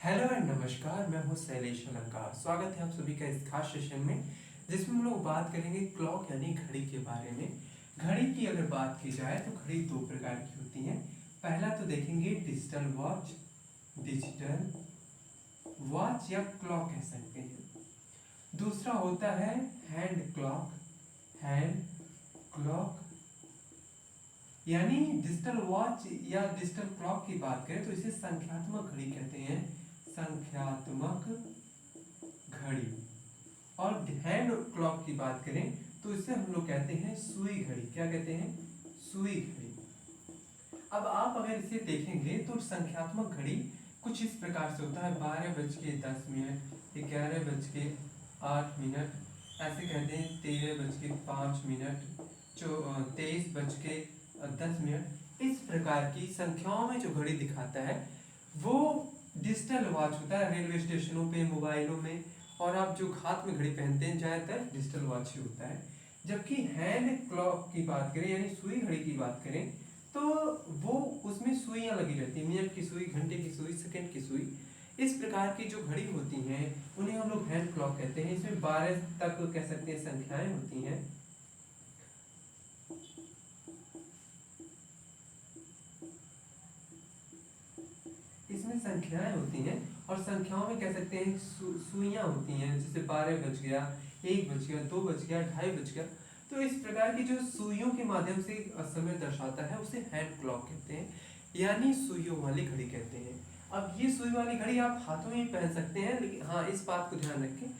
Hello and नमस्कार। मैं हूं शैलेश अलंकार। स्वागत है आप सभी का इस खास सेशन में जिसमें हम लोग बात करेंगे क्लॉक यानी घड़ी के बारे में। घड़ी की अगर बात की जाए तो घड़ी दो प्रकार की होती हैं। पहला तो देखेंगे डिजिटल वॉच या क्लॉक कह सकते हैं। दूसरा होता है हैंड क्लॉक यानी डिजिटल वॉच या डिजिटल क्लॉक की बात करें तो इसे संख्यात्मक घड़ी कहते हैं। संख्यात्मक घड़ी। और हैंड क्लॉक की बात करें तो इसे हम लोग कहते हैं सुई घड़ी। क्या कहते हैं? सुई घड़ी। अब आप अगर इसे देखेंगे तो संख्यात्मक घड़ी कुछ इस प्रकार से होता है। 12:10, 11:08, ऐसे कहते हैं 13:05, 23:10। इस प्रकार की संख्याओं में जो घड़ी दिखाता है वो डिजिटल वॉच होता है। रेलवे स्टेशनों पे, मोबाइलों में, और आप जो हाथ में घड़ी पहनते हैं ज्यादातर डिजिटल वॉच ही होता है। जबकि हैंड क्लॉक की बात करें यानी सुई घड़ी की बात करें तो वो उसमें सुइयां लगी रहती हैं। मिनट की सुई, घंटे की सुई, सेकंड की सुई। इस प्रकार की जो घड़ी होती हैं उन्हें हम लोग हैंड क्लॉक कहते हैं। इसमें 12 तक कह सकते हैं संख्याएं होती हैं। इसमें संख्याएं होती हैं और संख्याओं में कह सकते हैं सुइयां होती हैं। जैसे 12 बज गया, 1 बज गया, 2 बज गया, 2:30 बज गया। तो इस प्रकार की जो सुइयों के माध्यम से समय दर्शाता है उसे हैंड क्लॉक कहते हैं, यानी सुइयों वाली घड़ी कहते हैं। अब ये सुई वाली घड़ी आप हाथों में ही पहन सकते हैं, लेकिन हाँ इस बात को ध्यान रखें,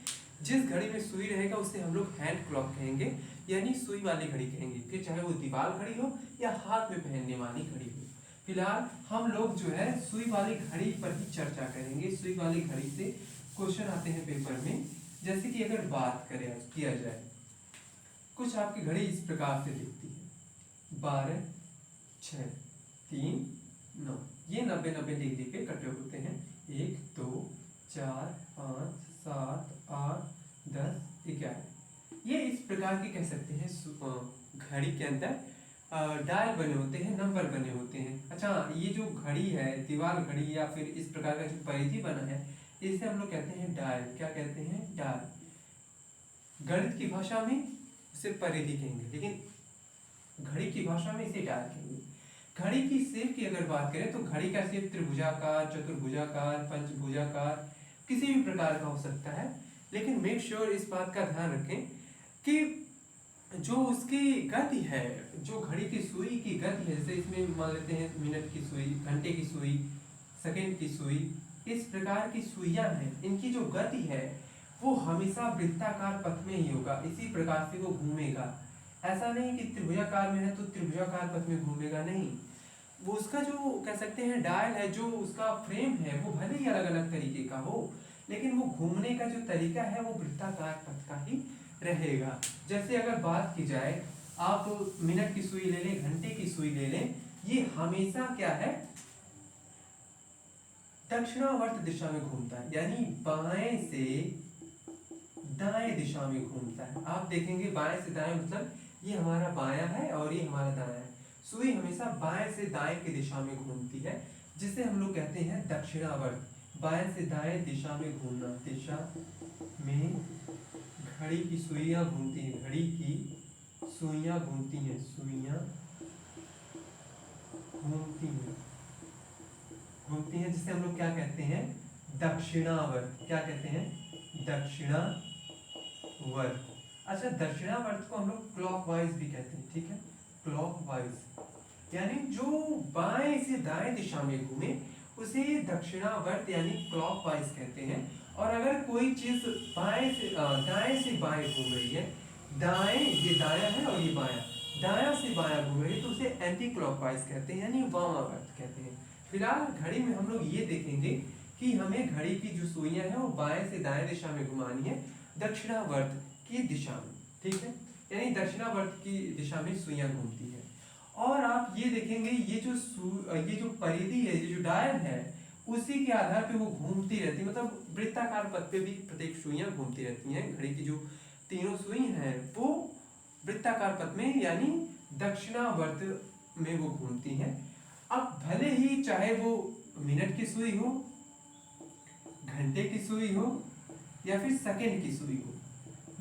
जिस घड़ी में सुई रहेगा उसे हम लोग हैंड क्लॉक कहेंगे, यानी सुई वाली घड़ी कहेंगे। फिर चाहे वो दीवार घड़ी हो या हाथ में पहनने वाली घड़ी हो। फिलहाल हम लोग जो है सुई वाली घड़ी पर ही चर्चा करेंगे। सुई वाली घड़ी से क्वेश्चन आते हैं पेपर में। जैसे कि अगर बात करें किया जाए, कुछ आपकी घड़ी इस प्रकार से दिखती है। 12, 6, 3, 9। ये 90-90 डिग्री पे कटे होते हैं। 1, 2, 4, 5, 7, 8, 10, 11। ये इस प्रकार की कह सकते हैं घड़ी के अंदर डायल बने होते हैं, नंबर बने होते हैं। अच्छा, ये जो घड़ी है, दीवार घड़ी या फिर इस प्रकार का जो परिधि बना है, इसे हम लोग कहते हैं डायल। क्या कहते हैं? डायल। गणित की भाषा में उसे परिधि कहेंगे, लेकिन घड़ी की भाषा में इसे डायल कहेंगे। घड़ी की शेप की अगर बात करें तो घड़ी का शेप त्रिभुजाकार, चतुर्भुजाकार, पंचभुजाकार, किसी भी प्रकार का हो सकता है। लेकिन मेक श्योर इस बात का ध्यान रखें कि जो उसकी गति है, जो घड़ी की सुई की गति है, जैसे इसमें मान लेते हैं मिनट की सुई, घंटे की सुई, सेकंड की सुई, इस प्रकार की सुइयां हैं, इनकी जो गति है वो हमेशा वृत्ताकार पथ में ही होगा। इसी प्रकार से वो घूमेगा। ऐसा नहीं कि त्रिभुजाकार में है तो त्रिभुजाकार पथ में घूमेगा, नहीं। वो उसका जो कह सकते हैं डायल है, जो उसका फ्रेम है, वो भले ही अलग अलग तरीके का हो, लेकिन वो घूमने का जो तरीका है वो वृत्ताकार पथ का ही रहेगा। जैसे अगर बात की जाए, आप मिनट की सुई ले लें, घंटे की सुई ले लें, ये हमेशा क्या है? दक्षिणावर्त दिशा में घूमता है, यानी बाएं से दाएं दिशा में घूमता है। आप देखेंगे बाएं से दाएं मतलब ये हमारा बायां है और ये हमारा दायां है। सुई हमेशा बाएं से दाएं की दिशा में घूमती है, जिसे हम लोग कहते हैं दक्षिणावर्त। बाएं से दाएं दिशा में घूमना, दिशा में घड़ी की सुइयां घूमती हैं, घड़ी की सुइयां घूमती हैं, सुइयां घूमती हैं, जिसे हम लोग क्या कहते हैं? दक्षिणावर्त। क्या कहते हैं? दक्षिणावर्त। अच्छा, दक्षिणावर्त को हम लोग क्लॉकवाइज भी कहते हैं, ठीक है? क्लॉकवाइज यानी जो बाएं से दाएं दिशा में घूमे उसे दक्षिणावर्त यानी क्लॉकवाइज कहते हैं। और अगर कोई चीज दाएं से बाएं घूम रही है, दाएं ये दायां है और ये बायां, दायां से बायां घूम रही है, तो उसे एंटी क्लॉकवाइज कहते हैं, यानी वामावर्त कहते हैं। फिलहाल घड़ी में हम लोग ये देखेंगे कि हमें घड़ी की जो सुइयां हैं वो बाएं से दाएं दिशा में घुमानी है, दक्षिणावर्त की दिशा में, ठीक है? यानी दक्षिणावर्त की दिशा में सुइयां घूमती है। और आप ये देखेंगे ये जो परिधि है, ये जो डायल है, उसी के आधार पे वो घूमती रहती है। मतलब वृत्ताकार पथ पे भी प्रत्येक सुइयां घूमती रहती हैं। घड़ी की जो तीनों सुई हैं वो वृत्ताकार पथ में यानी दक्षिणावर्त में वो घूमती हैं। अब भले ही चाहे वो मिनट की सुई हो घंटे की सुई हो या फिर सेकंड की सुई हो,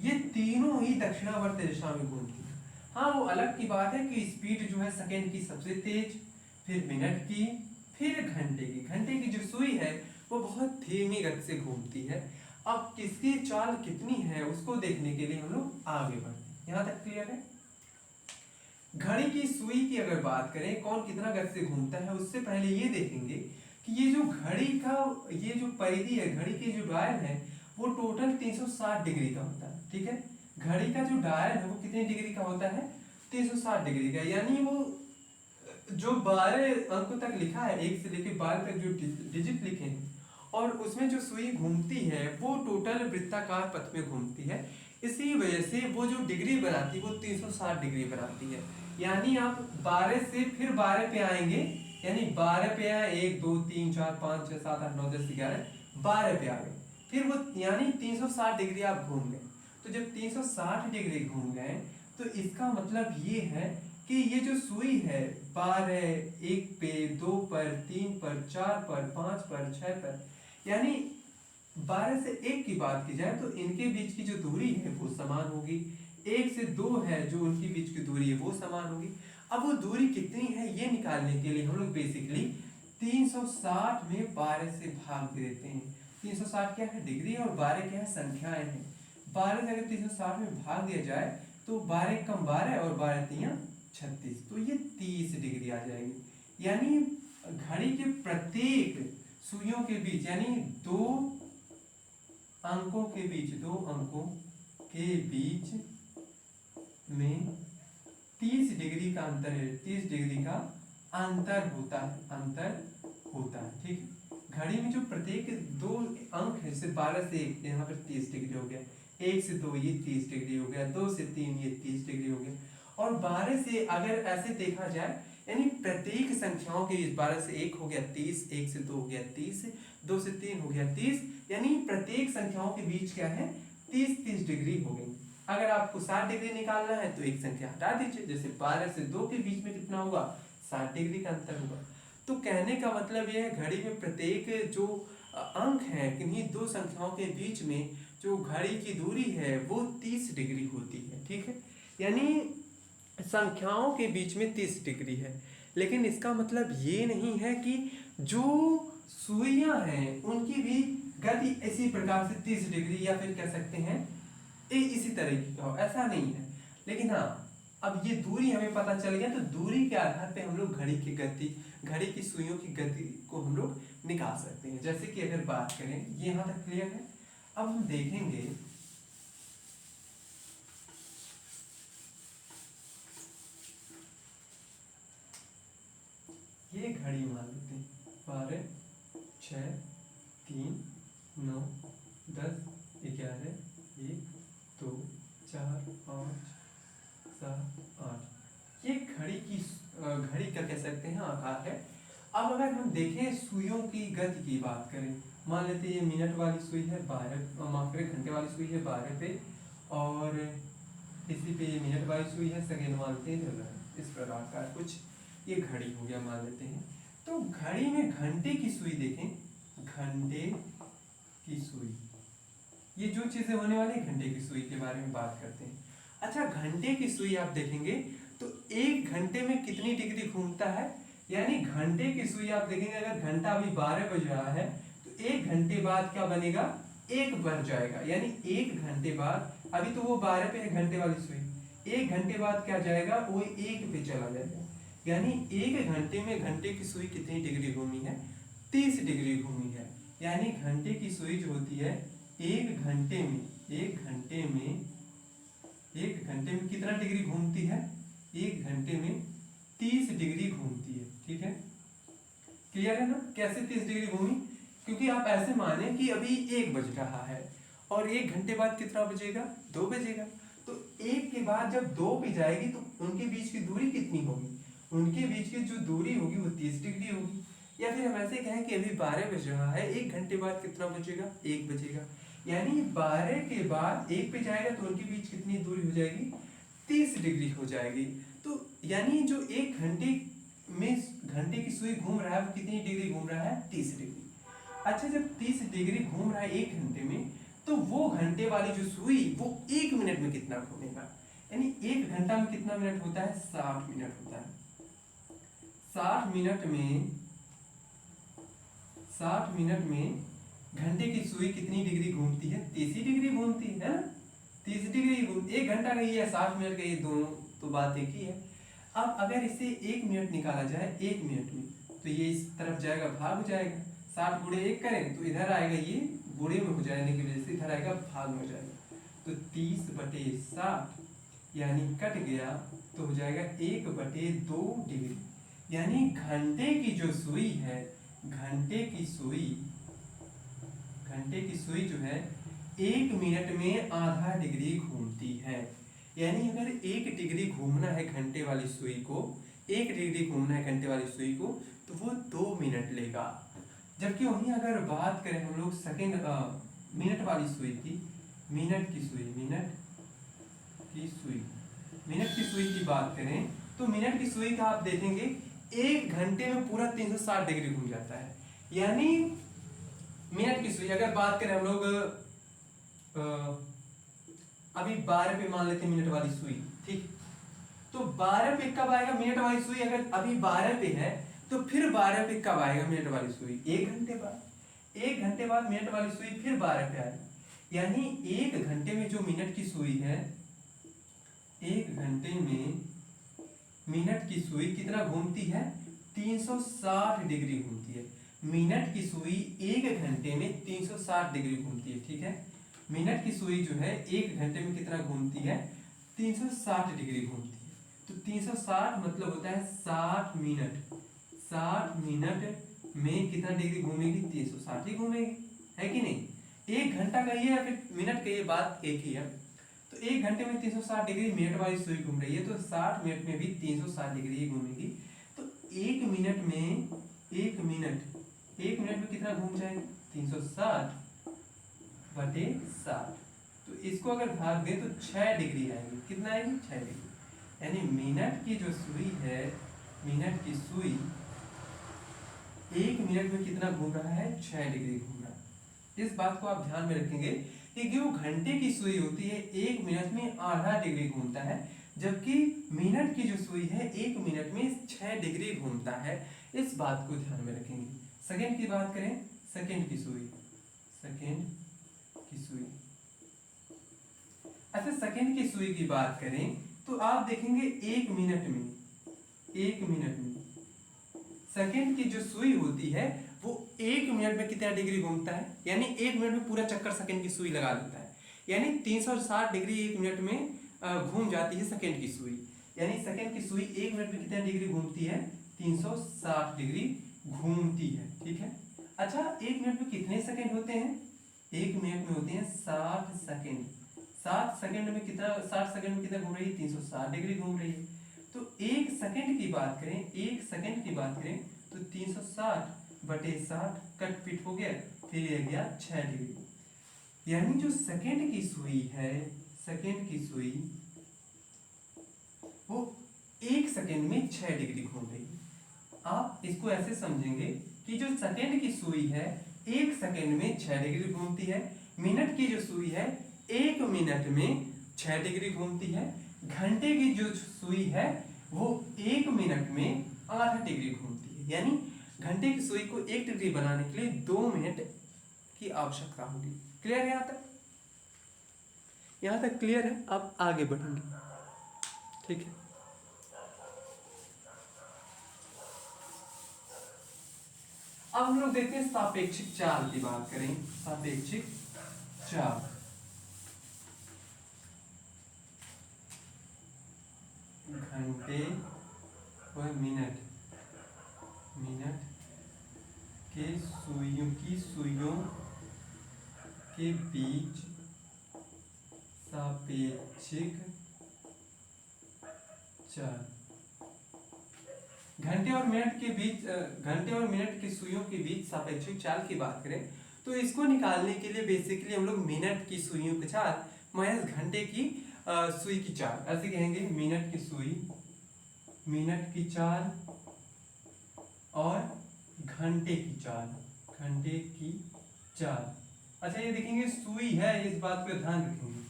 ये तीनों ही दक्षिणावर्त दिशा में घूमती है। हाँ, वो अलग की बात है कि स्पीड जो है सेकंड की सबसे तेज, फिर मिनट की, फिर घंटे की। घंटे की जो सुई है वो बहुत धीमी गति से घूमती है। अब किसकी चाल कितनी है उसको देखने के लिए हम लोग आगे बढ़ते हैं। यहाँ तक क्लियर है? घड़ी की सुई की अगर बात करें कौन कितना गति से घूमता है, उससे पहले ये देखेंगे कि ये जो घड़ी का ये जो परिधि है, घड़ी की जो डायल है वो टोटल 360 डिग्री का होता है। ठीक है, घड़ी का जो डायल है वो कितने डिग्री का होता है? 360 डिग्री का। यानी वो जो 12 अंक तक लिखा है, 1 से लेकर 12 तक जो डिजिट लिखे हैं और उसमें जो सुई घूमती है वो टोटल वृत्ताकार पथ में घूमती है। इसी वजह से वो जो डिग्री बनाती है वो 360 डिग्री बनाती है। यानी आप 12 से फिर 12 पे आएंगे, यानी 12 पे आए, 1 2 3 4 5 6 7 8 9 10 11 12 पे आ गए, फिर वो यानी 360 डिग्री आप घूम गए। तो जब 360 डिग्री घूम गए तो इसका मतलब ये है कि ये जो सुई है 12, 1 पे, 2 पर, 3 पर, 4 पर, 5 पर, 6 पर, यानी 12 से 1 की बात की जाए तो इनके बीच की जो दूरी है वो समान होगी। 1 से 2 है जो उनके बीच की दूरी है वो समान होगी। अब वो दूरी कितनी है ये निकालने के लिए हम लोग बेसिकली 360 में 12 से भाग दे देते हैं। 360 क्या है? डिग्री, और 12 क्या है? संख्याएं हैं। 12 से अगर 360 में भाग दिया जाए तो 12 कम 12 और 12 तियां 36, तो ये 30 डिग्री आ जाएगी। यानी घड़ी के प्रत्येक सुइयों के बीच, यानी दो अंकों के बीच में 30 डिग्री का अंतर है, 30 डिग्री का अंतर होता है। ठीक है, घड़ी में जो प्रत्येक दो अंक है, जैसे 12 से 1 यहाँ पर 30 डिग्री हो गया, 1 से 2 ये 30 डिग्री हो गया, 2 से 3 ये 30 डिग्री हो गया, और 12 से अगर ऐसे देखा जाए यानी प्रत्येक संख्याओं के बीच 12 से 1 हो गया 30, 1 से 2 हो गया 30, 2 से 3 हो गया 30, यानी प्रत्येक संख्याओं के बीच क्या है? 30 डिग्री हो गई। अगर आपको 60 डिग्री निकालना है तो एक संख्या हटा दीजिए, जैसे 12 से 2 के बीच में कितना होगा? 60 डिग्री का अंतर होगा। तो कहने का मतलब यह है घड़ी में प्रत्येक जो अंक है, किन्हीं दो संख्याओं के बीच में जो घड़ी की दूरी है वो 30 डिग्री होती है। ठीक है, यानी संख्याओं के बीच में 30 डिग्री है। लेकिन इसका मतलब ये नहीं है कि जो सुइयां हैं उनकी भी गति इसी प्रकार से 30 डिग्री या फिर कह सकते हैं इसी तरीके का हो, ऐसा नहीं है। लेकिन हाँ, अब ये दूरी हमें पता चल गया तो दूरी के आधार पे हम लोग घड़ी की सुइयों की गति को हम लोग निकाल सकते हैं। जैसे कि अगर बात करें, ये यहाँ तक क्लियर है। अब हम देखेंगे ये घड़ी मान लेते हैं 12, 6, 3, 9, 10, 11, 1, 2, 4, 5, 7, 8, ये घड़ी का कह सकते हैं आकार है। अब अगर हम देखें सुइयों की गति की बात करें, मान लेते हैं ये मिनट वाली सुई है 12, माफ करें घंटे वाली सुई है 12 पे, और इसी पे ये मिनट वाली सुई है सेकेंड मानते हैं, इस प्रकार का कुछ ये घड़ी हो गया मान लेते हैं। तो घड़ी में घंटे की सुई देखें, घंटे की सुई, ये जो चीजें होने वाली घंटे की सुई के बारे में बात करते हैं। अच्छा, घंटे की सुई आप देखेंगे तो 1 घंटे में कितनी डिग्री घूमता है? यानी घंटे की सुई आप देखेंगे, अगर घंटा अभी 12 बज रहा है तो 1 घंटे बाद क्या बनेगा? 1 बज जाएगा। यानी 1 घंटे बाद, अभी तो वो 12 पे है घंटे वाली सुई, 1 घंटे बाद क्या जाएगा? वो 1 पे चला जाएगा। यानी 1 घंटे में घंटे की सुई कितनी डिग्री घूमी है? 30 डिग्री घूमी है। यानी घंटे की सुई जो होती है 1 घंटे में कितना डिग्री घूमती है? 1 घंटे में 30 डिग्री घूमती है। ठीक है, क्लियर है ना? कैसे 30 डिग्री घूमी? क्योंकि आप ऐसे माने कि अभी 1 बज रहा है और 1 घंटे बाद कितना बजेगा? 2 बजेगा। तो 1 के बाद जब 2 पे जाएगी तो उनके बीच की दूरी कितनी होगी? उनके बीच की जो दूरी होगी वो 30 डिग्री होगी। या फिर हम ऐसे कहें कि अभी 12 बज रहा है, 1 घंटे बाद कितना बजेगा? 1 बजेगा। यानी 12 के बाद 1 पे जाएगा तो उनके बीच कितनी दूरी हो जाएगी? 30 डिग्री हो जाएगी। तो यानी जो 1 घंटे में घंटे की सुई घूम रहा है वो कितनी डिग्री घूम रहा है? 30 डिग्री। अच्छा, जब 30 डिग्री घूम रहा है 1 घंटे में, तो वो घंटे वाली जो सुई वो 1 मिनट में कितना घूमेगा? यानी 1 घंटा में कितना मिनट होता है? 60 मिनट होता है। 60 मिनट में 60 मिनट में घंटे की सुई कितनी डिग्री घूमती है? 30 डिग्री घूमती है ना? 30 डिग्री घूम, 1 घंटा का ये है, 60 मिनट का ये, दोनों तो बात एक ही है। अब अगर इसे 1 मिनट निकाला जाए 1 मिनट में, तो ये इस तरफ जाएगा, भाग हो जाएगा। 60 × 1 करें तो इधर आएगा, ये बुरे में हो जाने की वजह से इधर आएगा, भाग में हो जाएगा। तो 30/60 यानी कट गया, तो हो जाएगा 1/2 डिग्री। यानी घंटे की जो सुई है, घंटे की सुई जो है 1 मिनट में आधा डिग्री घूमती है। यानी अगर 1 डिग्री घूमना है घंटे वाली सुई को, 1 डिग्री घूमना है घंटे वाली सुई को, तो वो 2 मिनट लेगा। जबकि वहीं अगर बात करें हम लोग मिनट वाली सुई की, मिनट की सुई की बात करें, तो मिनट की सुई का आप देखेंगे 1 घंटे में पूरा 360 डिग्री घूम जाता है। यानी मिनट की सुई अगर बात करें हम लोग, अभी 12 पे मान लेते हैं मिनट वाली सुई, ठीक। तो 12 पे कब आएगा मिनट वाली सुई? अगर अभी 12 पे है, तो फिर 12 पे कब आएगा मिनट वाली सुई? 1 घंटे बाद। 1 घंटे बाद मिनट वाली सुई फिर 12 पे आएगी। यानी 1 घंटे में जो मिनट की सुई है, 1 घंटे में मिनट की सुई कितना घूमती है? 360 डिग्री घूमती है। मिनट की सुई 1 घंटे में 360 डिग्री घूमती है, ठीक है। मिनट की सुई जो है 1 घंटे में कितना घूमती है? 360 डिग्री घूमती है। तो 360 मतलब होता है 60 मिनट। 60 मिनट में कितना डिग्री घूमेगी? 360 ही घूमेगी, है कि नहीं? 1 घंटा का ये या फिर मिनट का ये बात एक ही है। तो 1 घंटे में 360 डिग्री मिनट वाली सुई घूम रही है, तो 60 मिनट में भी 360 डिग्री ही घूमेगी। तो 1 मिनट में कितना घूम जाएगी? 360/60। तो इसको अगर भाग दें तो 6 डिग्री आएगी। कितना आएगी? 6 डिग्री। यानी मिनट की जो सुई है, मिनट की सुई 1 मिनट में कितना घूम रहा है? 6 डिग्री घूम रहा है। इस बात को आप ध्यान में रखेंगे कि जो घंटे की सुई होती है 1 मिनट में आधा डिग्री घूमता है, जबकि मिनट की जो सुई है 1 मिनट में 6 डिग्री घूमता है। इस बात को ध्यान में रखेंगे। सेकंड की बात करें, सेकंड की सुई। अच्छा, सेकंड की सुई की बात करें तो आप देखेंगे 1 मिनट में सेकंड की जो सुई होती है वो 1 मिनट में कितना डिग्री घूमता है? यानी 1 मिनट में पूरा चक्कर सेकंड की सुई लगा देता है। यानी 360 डिग्री 1 मिनट में घूम जाती है सेकंड की सुई। यानी सेकंड की सुई 1 मिनट में कितना डिग्री घूमती है? 360 डिग्री घूमती है, ठीक है। अच्छा, 1 मिनट में कितने सेकंड होते हैं? 1 मिनट में होते हैं 60 सेकंड। 60 सेकंड में कितना घूम रही है? 360 डिग्री घूम रही है। तो 1 सेकंड की बात करें तो 360/60 कट पिट हो गया, फिर ये गया 6 डिग्री। यानी जो सेकंड की सुई है, वो 1 सेकंड में 6 डिग्री घूम रही है। आप इसको ऐसे समझेंगे कि जो सेकंड की सुई है 1 सेकंड में 6 डिग्री घूमती है। मिनट की जो सुई है 1 मिनट में 6 डिग्री घूमती है। घंटे की जो सुई है वो 1 मिनट में आधा डिग्री घूमती है। यानी घंटे की सुई को 1 डिग्री बनाने के लिए 2 मिनट की आवश्यकता होगी। क्लियर है? यहाँ तक क्लियर है? अब आगे बढ़ेंगे, ठीक है। अब हम लोग देखते हैं सापेक्षिक चाल की बात करें। सापेक्षिक चाल, घंटे और मिनट के सुइयों के बीच सापेक्षिक चाल। घंटे और मिनट की सुइयों के बीच सापेक्षिक चाल की बात करें तो इसको निकालने के लिए बेसिकली हम लोग मिनट की सुइयों की चाल माइनस घंटे की सुई की चाल ऐसे कहेंगे। मिनट की सुई, मिनट की चाल और घंटे की चाल घंटे की चाल। अच्छा ये देखेंगे सुई है, इस बात पे ध्यान रखेंगे,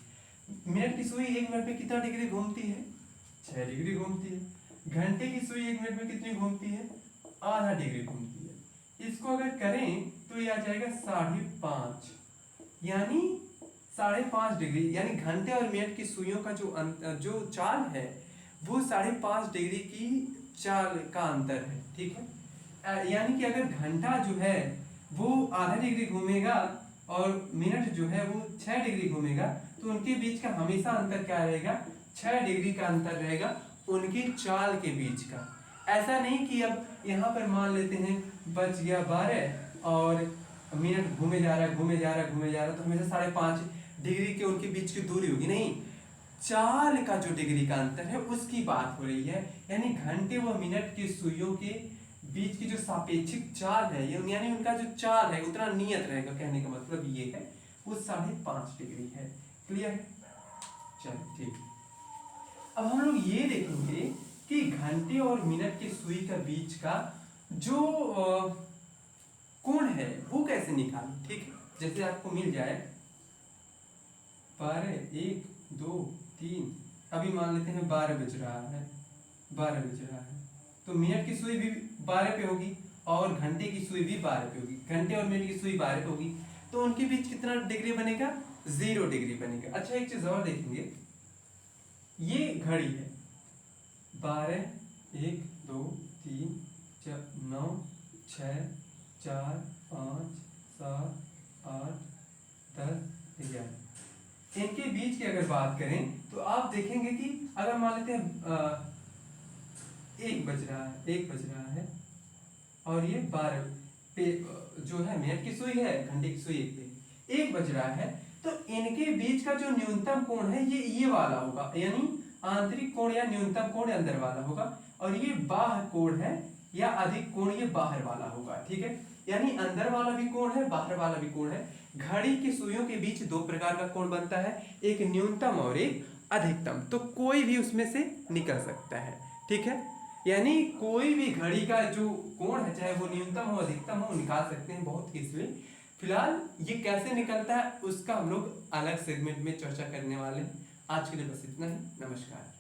मिनट की सुई 1 मिनट में कितना डिग्री घूमती है? 6 डिग्री घूमती है। घंटे की सुई 1 मिनट में कितनी घूमती है? आधा डिग्री घूमती है। इसको अगर करें तो ये आ जाएगा 5.5, यानी 5.5 डिग्री, यानी घंटे और मिनट की सुइयों का जो चाल है वो 5.5 डिग्री की चाल का अंतर है, ठीक है। यानी कि अगर घंटा जो है वो आधा डिग्री घूमेगा और मिनट जो है वो 6 डिग्री घूमेगा, तो उनके बीच का हमेशा अंतर क्या रहेगा? 6 डिग्री का अंतर रहेगा उनकी चाल के बीच का। ऐसा नहीं कि अब यहाँ पर मान लेते हैं बच गया 12 और मिनट घूमे जा रहा है घूमे जा रहा है घूमे जा रहा है, तो हमेशा 5.5 डिग्री के उनके बीच की दूरी होगी, नहीं, चाल का जो डिग्री का अंतर है उसकी बात हो रही है। यानी घंटे व मिनट की सुइयों के बीच की जो सापेक्षिक चाल है, यानी उनका जो चाल है उतना नियत रहेगा, कहने का मतलब ये है वो 5.5 डिग्री है। क्लियर है? चलिए ठीक। अब हम लोग ये देखेंगे कि घंटे और मिनट की सुई का बीच का जो कोण है वो कैसे निकालें, ठीक है। जैसे आपको मिल जाए 12, 1, 2, 3, अभी मान लेते हैं 12 बज रहा है, 12 बज रहा है, तो मिनट की सुई भी 12 पे होगी और घंटे की सुई भी 12 पे होगी। घंटे और मिनट की सुई 12 पे होगी, तो उनके बीच कितना डिग्री बनेगा? 0 डिग्री बनेगा। अच्छा एक चीज और देखेंगे, ये घड़ी है 12, 1, 2, 3, 9, 6, 4, 5, 7, 8, 10, 11, इनके बीच की अगर बात करें तो आप देखेंगे कि अगर मान लेते हैं 1 बज रहा है और ये 12 पे जो है मिनट की सुई है, घंटे की सुई 1 बज रहा है, तो इनके बीच का जो न्यूनतम कोण है ये वाला होगा, यानी आंतरिक कोण या न्यूनतम कोण अंदर वाला होगा, और ये बाह्य कोण है या अधिक कोण ये बाहर वाला होगा, ठीक है। यानी अंदर वाला भी कोण है, बाहर वाला भी कोण है। घड़ी की सुइयों के बीच 2 प्रकार का कोण बनता है, एक न्यूनतम और एक अधिकतम, तो कोई भी उसमें से निकल सकता है, ठीक है। यानी कोई भी घड़ी का जो कोण है, चाहे वो न्यूनतम हो अधिकतम हो, निकाल सकते हैं बहुत इजीली। फिलहाल ये कैसे निकलता है उसका हम लोग अलग सेगमेंट में चर्चा करने वाले हैं। आज के लिए बस इतना ही। नमस्कार।